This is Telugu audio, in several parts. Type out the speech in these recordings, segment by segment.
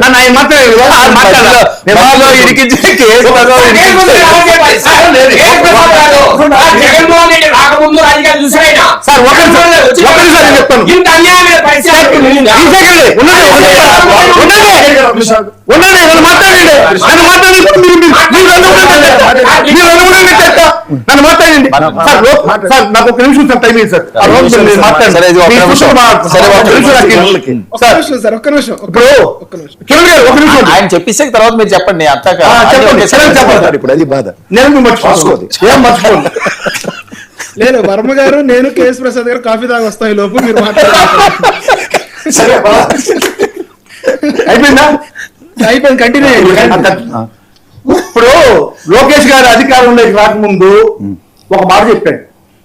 నన్ను ఆయన రాకముందు రాజకీయాలు చూసాయినా సార్ నన్ను మాట్లాడండి సార్. నాకు ఒక నిమిషం సార్ టైం సార్. ఆయన చెప్పేసే తర్వాత మీరు చెప్పండి. అర్థం ఇప్పుడు అది బాధ. నేను మర్చిపోదు ఏం మర్చిపోండి. లేదు వర్మ గారు నేను కేఎస్ ప్రసాద్ గారు కాఫీ తాగి వస్తాయి లోపు మీరు అయిపోయిందా? అయిపోయింది. కంటిన్యూ. ఇప్పుడు లోకేష్ గారు అధికారంలోకి రాకముందు ఒక మాట చెప్పాడు,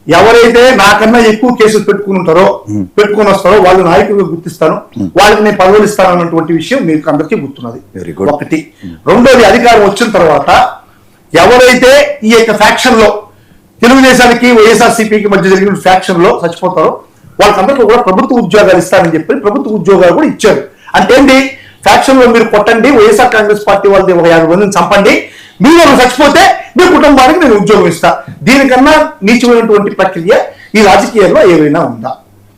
ఎవరైతే నాకన్నా ఎక్కువ కేసులు పెట్టుకుని వస్తారో వాళ్ళు నాయకులుగా గుర్తిస్తాను, వాళ్ళకి నేను పదవులు ఇస్తాను అన్నటువంటి విషయం మీకు అందరికీ గుర్తున్నది. ఒకటి. రెండోది, అధికారం వచ్చిన తర్వాత ఎవరైతే ఈ యొక్క ఫ్యాక్షన్ లో తెలుగుదేశానికి వైఎస్ఆర్సీపీకి మధ్య జరిగిన ఫ్యాక్షన్ లో చచ్చిపోతారో వాళ్ళకందరికీ కూడా ప్రభుత్వ ఉద్యోగాలు ఇస్తారని చెప్పి ప్రభుత్వ ఉద్యోగాలు కూడా ఇచ్చారు. అంటే ఏంటి, ఫ్యాక్షన్ లో మీరు కొట్టండి, వైఎస్ఆర్ కాంగ్రెస్ పార్టీ వాళ్ళది ఒక 50 మందిని చంపండి, మీరు చచ్చిపోతే మీ కుటుంబానికి నేను ఉద్యోగం ఇస్తా. దీనికన్నా నీచమైనటువంటి ప్రక్రియ ఈ రాజకీయాల్లో ఏమైనా ఉందా?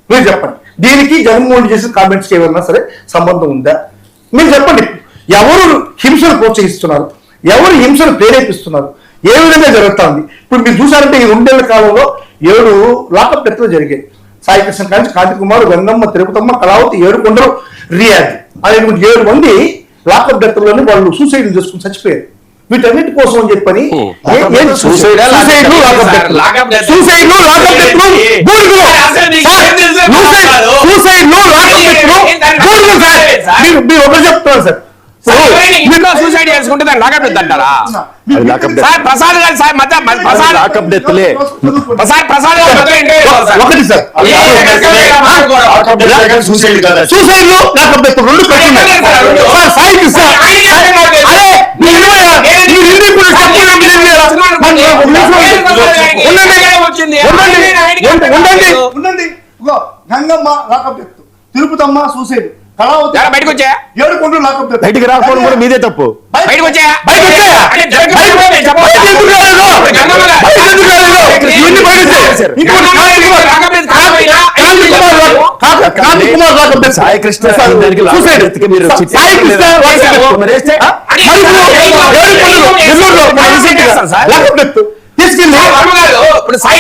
మీరు చెప్పండి. దీనికి జగన్మోహన్ చేసిన కామెంట్స్కి ఏమైనా సరే సంబంధం ఉందా? మీరు చెప్పండి. ఎవరు హింసను ప్రోత్సహిస్తున్నారు, ఎవరు హింసను ప్రేరేపిస్తున్నారు, ఏ విధంగా జరుగుతుంది? ఇప్పుడు మీరు చూసారంటే ఈ 2 ఏళ్ల కాలంలో 7 లాకప్ డెత్లు జరిగాయి. సాయి కృష్ణ కాంచి, కాంతి కుమార్, గంగమ్మ, తిరుపతమ్మ, కళావతి, ఏడుకొండలు, రియాజ్ అనేటువంటి 7 మంది లాకప్ డెత్లోనే వాళ్ళు సూసైడ్ చేసుకుని చచ్చిపోయారు. వీటన్నిటి కోసం అని చెప్పని మీరు ఒకరు చెప్తున్నారు సార్. సూసైడ్ చేసుకుంటే దాన్ని లాకప్ డెత్ అంటారా? ప్రసాద్ గారు సార్ మధ్య లాకప్ డెత్ ప్రసాద్ గారు ఒకటి సార్. సూసైడ్ లో లాకప్ డెత్ 2 ఉండండి. Gangamma lockup death, Tirupatamma suicide, బయటకు వచ్చా బయటికి రాకపోవడం కూడా మీదే తప్పు. బయటకు వచ్చా సాయి కృష్ణ ఇప్పుడు సార్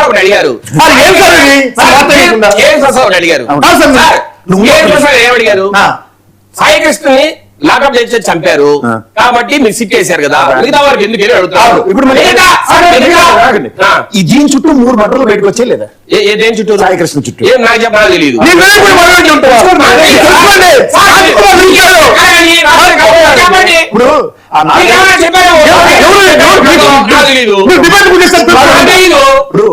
ఒకటి అడిగారు, ఏమడిగారు? సాయి కృష్ణని లాకప్ చేసి చంపారు కాబట్టి మీరు సిట్ చేశారు కదా, మిగతా వారికి ఎందుకు అడుగుతారు? ఇప్పుడు ఈ దీని చుట్టూ 3 మటర్లు బయటకు వచ్చే లేదా? దేని చుట్టూ? సాయి కృష్ణ చుట్టూ. ఏం నాకు చెప్పాలో తెలియదు. ఇప్పుడు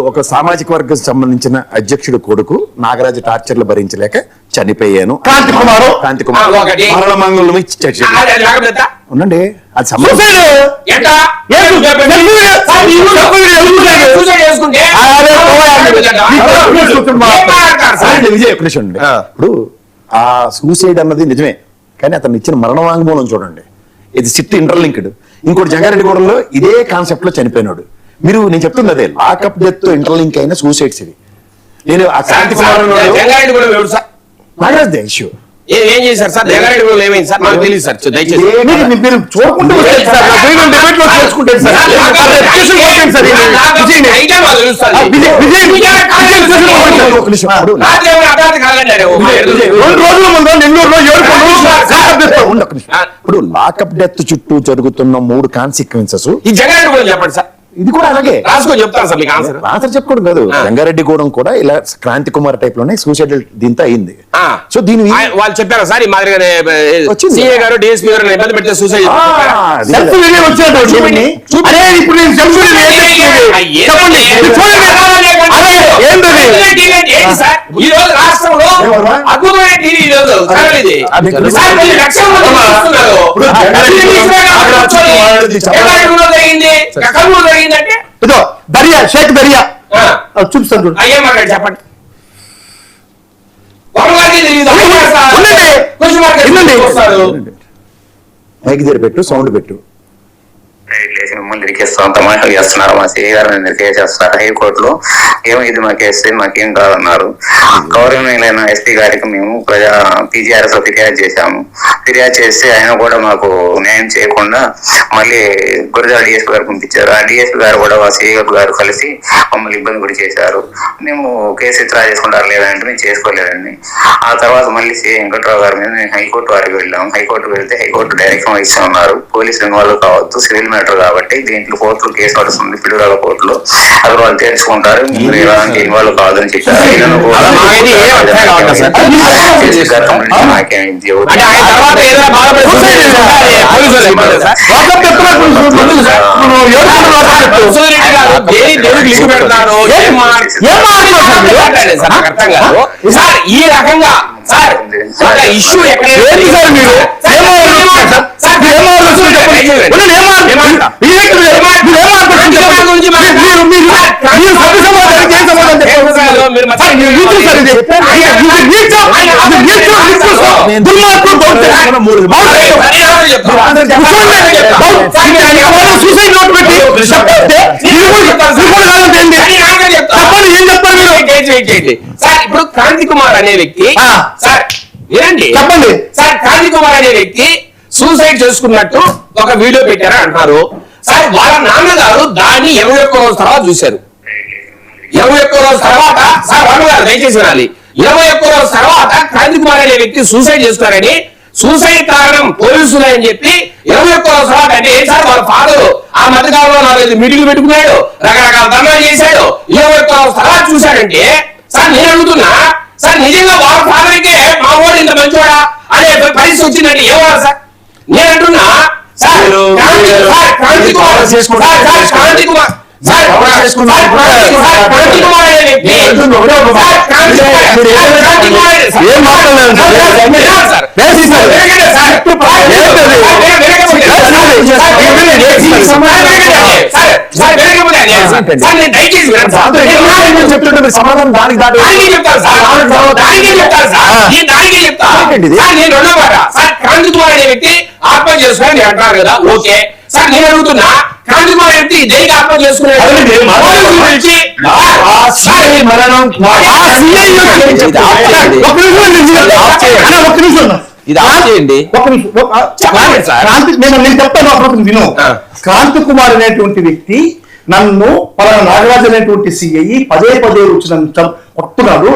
ఒక సామాజిక వర్గం సంబంధించిన అధ్యక్షుడు కొడుకు నాగరాజు టార్చర్లు భరించలేక చనిపోయాను. కాంతి కుమార్ మరణమంగళం ఉండండి. అది విజయ్ కృష్ణ. ఇప్పుడు ఆ సూసైడ్ అన్నది నిజమే, కానీ అతను ఇచ్చిన మరణ వాంగ్మూలం చూడండి, ఇది సిట్ ఇంటర్లింక్డ్. ఇంకోటి జంగారెడ్డిగూడెంలో ఇదే కాన్సెప్ట్ లో చనిపోయినాడు. నేను చెప్తుంది అదే, లాకప్ డెత్ ఇంటర్లింక్ అయిన సూసైడ్స్ ఇది. నేను ఆ శాంతి కుమార్ నాగరాజ్ ఇష్యూ ఏం చేశారు సార్? జంగారెడ్డిగూడెంలో ఏమైంది సార్? నాకు తెలియదు సార్, దయచేసి మీరు చూడకుండా ఇప్పుడు లాకప్ డెత్ చుట్టూ జరుగుతున్న 3 కాన్సిక్వెన్సెస్ ఈ జంగారెడ్డిగూడెం చెప్పండి సార్. ఇది కూడా అలాగే రాసుకొని చెప్తాను సార్ మీకు ఆన్సర్. చెప్పుకోవడం కాదు, రంగారెడ్డిగూడెం కూడా ఇలా క్రాంతి కుమార్ టైప్ లోనే సూసైడ్ దీంతో అయింది. సో దీని వాళ్ళు చెప్పారా సార్ ఈ మాదిరిగానే సీఏ గారు డిఎస్పీ గారు ఇబ్బంది పెడితే సూసైడ్ ఈ రోజు రాష్ట్రంలో అద్భుతమైన టీవీ ఈ రోజు జరిగిందంటే దర్యా షేక్ దర్యా చూపిస్తాను అయ్యే మాట్లాడి చెప్పండి. వర్మ గారికి తెలియదు. ఆయన సార్ ఉండండి. క్వశ్చన్ మార్క్ ఉండండి. వస్తాడు. మైక్ దగ్గర పెట్టు, సౌండ్ పెట్టు. లేచి మిమ్మల్ని ఇరికేస్తాం, తమాషా చేస్తున్నారు, మా సిఐ గారిని చేస్తారు హైకోర్టులో. ఏమో ఇది మా కేసు, మాకేం కాదన్నారు. గౌరవనీయులైన ఎస్పీ గారికి మేము పీజీఆర్ఎస్ లో ఫిర్యాదు చేశాము. ఫిర్యాదు చేస్తే ఆయన కూడా మాకు న్యాయం చేయకుండా మళ్ళీ గురజాల డిఎస్పీ గారు పంపించారు. ఆ డిఎస్పీ గారు కూడా మా సిఐ గారు కలిసి మమ్మల్ని ఇబ్బంది కూడా చేశారు. మేము కేసు విత్డ్రా చేసుకుంటారు లేదంటే మేము చేసుకోలేదండి. ఆ తర్వాత మళ్ళీ సిఐ వెంకట్రావు గారి మీద మేము హైకోర్టు వారికి వెళ్ళాము. హైకోర్టుకు వెళ్తే హైకోర్టు డైరెక్షన్ ఇచ్చి ఉన్నారు, పోలీసు ఇన్వాల్వ్ కావద్దు, సివిల్ మ్యాటర్ కాబట్టి దీంట్లో కోర్టులో కేసు నడుస్తుంది, పిడుగురాల కోర్టులో, అది వాళ్ళు తెలుసుకుంటారు, మీరు ఎలాంటి ఇన్వాల్వ్ కావద్దని చెప్పారు. అంటే ఆయన తర్వాత ఏదైనా బాధపడి సూసైడ్ చేసుకుంటే పోలీసులు చెప్పాలి సార్. సూర్యరెడ్డి గారు దేనికి లింక్ పెడతారు, ఏం మాట్లాడారు సార్ నాకు అర్థం కాదు. సార్ ఈ రకంగా సార్ ఒక ఇష్యూ సూసైడ్ నోట్ పెట్టి సార్ ఇప్పుడు క్రాంతి కుమార్ అనే వ్యక్తి సార్ ఏనండి చెప్పండి సార్, క్రాంతి కుమార్ అనే వ్యక్తి సూసైడ్ చేసుకున్నట్టు ఒక వీడియో పెట్టారని అంటున్నారు సార్. వాళ్ళ నాన్నగారు దాన్ని 21 రోజు తర్వాత చూశారు. 21 రోజు తర్వాత సార్ వర్మ గారు దయచేసి వినాలి. 21 రోజు తర్వాత క్రాంతి కుమార్ అనే వ్యక్తి సూసైడ్ చేస్తున్నారని, సూసైడ్ కారణం పోలీసులు అని చెప్పి 21 రోజు తర్వాత అంటే ఏం సార్ వాళ్ళ ఫాదర్ ఆ మధ్యకాలంలో 4-5 మీటింగ్లు పెట్టుకున్నాడు, రకరకాల ధర్నాలు చేశాడు, 21 రోజు తర్వాత చూశాడంటే సార్ నేను అడుగుతున్నా సార్ నిజంగా వాళ్ళ ఫాదర్కే మా వాడు ఇంత మంచివాడా అనే పరిస్థితి వచ్చిందంటే ఏమన్నా సార్ నేను అంటున్నా సార్. క్రాంతి కుమార్ క్రాంతి కుమార్ సార్ క్రాంతి కుమార్ అనే వ్యక్తి ఏం మాట్లాడలేదు సార్. సమాధానం దానికి క్రాంతి కుమార్ అనే వ్యక్తి ఆత్మహత్య చేసుకుని అంటారు కదా, ఓకే సార్. నేను అడుగుతున్నా క్రాంతి కుమార్ వ్యక్తి దేనికి ఆత్మహత్య చేసుకునే ఇది ఆపేయండి. నేను చెప్తాను అప్పుడు విను. క్రాంతి కుమార్ అనేటువంటి వ్యక్తి నన్ను పలానా నాగరాజు అనేటువంటి సిఐ పదే వచ్చిన కొట్టున్నాడు.